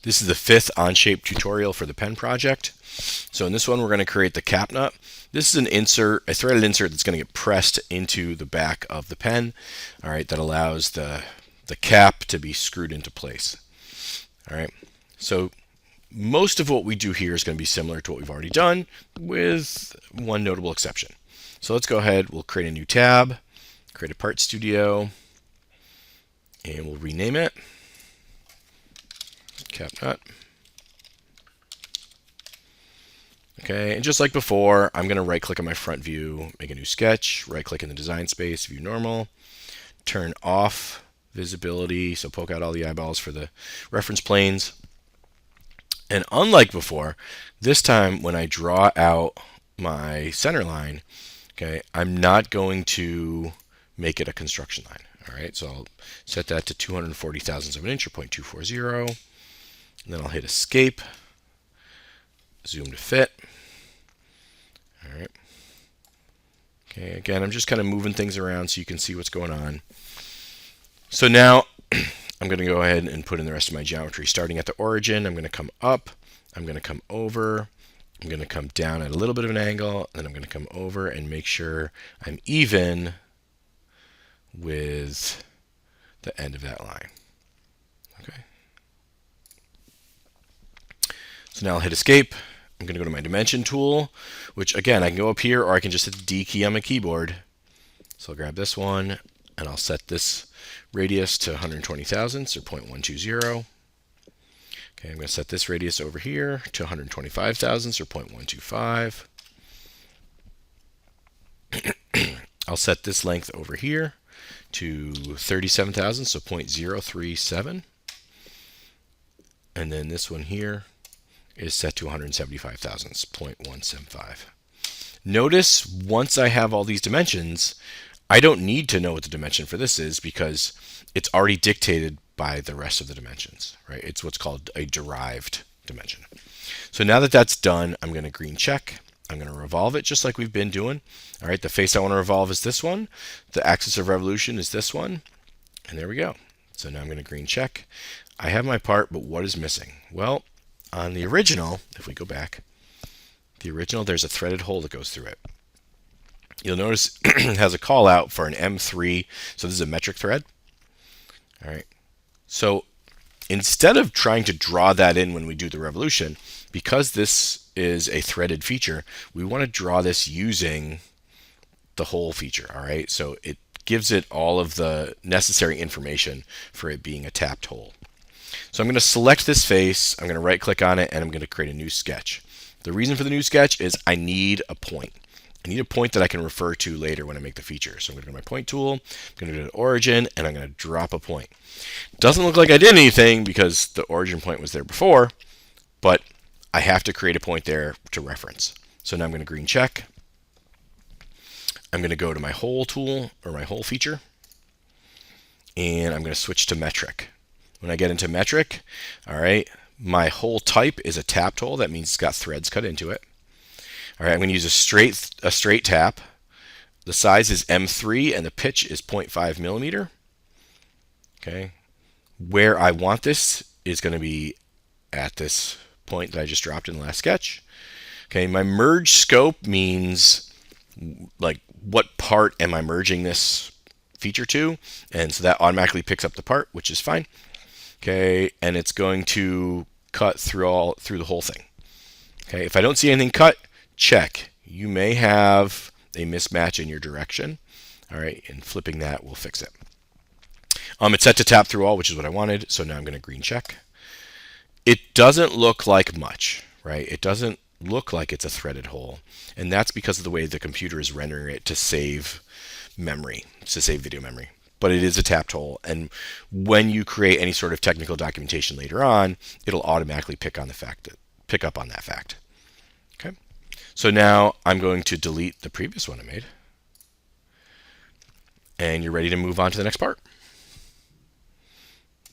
This is the 5th OnShape tutorial for the pen project. So in this one, we're going to create the cap nut. This is an insert, a threaded insert that's going to get pressed into the back of the pen. All right, that allows the cap to be screwed into place. All right, so most of what we do here is going to be similar to what we've already done, with one notable exception. So let's go ahead, we'll create a new tab, create a part studio, and we'll rename it cap nut. Okay, and just like before, I'm going to right click on my front view, make a new sketch, right click in the design space, view normal, turn off visibility, so poke out all the eyeballs for the reference planes. And unlike before, this time when I draw out my center line, okay, I'm not going to make it a construction line. All right, so I'll set that to 240 thousandths of an inch or 0.240. And then I'll hit escape, zoom to fit. All right. Okay, again, I'm just kind of moving things around so you can see what's going on. So now I'm going to go ahead and put in the rest of my geometry. Starting at the origin, I'm going to come up, I'm going to come over, I'm going to come down at a little bit of an angle, then I'm going to come over and make sure I'm even with the end of that line. Okay. So now I'll hit escape. I'm going to go to my dimension tool, which again, I can go up here or I can just hit the D key on my keyboard. So I'll grab this one and I'll set this radius to 120 thousandths or 0.120. Okay, I'm going to set this radius over here to 125 thousandths or 0.125. I'll set this length over here to 37 thousandths, so 0.037. And then this one here is set to 175 thousandths, 0.175. Notice once I have all these dimensions, I don't need to know what the dimension for this is because it's already dictated by the rest of the dimensions, right? It's what's called a derived dimension. So now that that's done, I'm going to green check. I'm going to revolve it just like we've been doing. All right, the face I want to revolve is this one. The axis of revolution is this one. And there we go. So now I'm going to green check. I have my part, but what is missing? Well, on the original, if we go back, the original, there's a threaded hole that goes through it. You'll notice it has a call out for an M3. So this is a metric thread. All right. So instead of trying to draw that in when we do the revolution, because this is a threaded feature, we want to draw this using the hole feature. All right. So it gives it all of the necessary information for it being a tapped hole. So I'm going to select this face, I'm going to right click on it, and I'm going to create a new sketch. The reason for the new sketch is I need a point. I need a point that I can refer to later when I make the feature. So I'm going to go to my point tool, I'm going to go to origin, and I'm going to drop a point. Doesn't look like I did anything because the origin point was there before, but I have to create a point there to reference. So now I'm going to green check. I'm going to go to my hole tool or my hole feature, and I'm going to switch to metric. When I get into metric, all right, my hole type is a tapped hole. That means it's got threads cut into it. All right, I'm going to use a straight tap. The size is M3 and the pitch is 0.5 millimeter. Okay, where I want this is going to be at this point that I just dropped in the last sketch. Okay, my merge scope means like what part am I merging this feature to, and so that automatically picks up the part, which is fine. Okay, and it's going to cut through the whole thing. Okay, if I don't see anything cut, check. You may have a mismatch in your direction. All right, and flipping that will fix it. It's set to tap through all, which is what I wanted. So now I'm going to green check. It doesn't look like much, right? It doesn't look like it's a threaded hole, and that's because of the way the computer is rendering it to save memory, to save video memory. But it is a tapped hole, and when you create any sort of technical documentation later on, it'll automatically pick up on that fact. Okay, so now I'm going to delete the previous one I made, and you're ready to move on to the next part.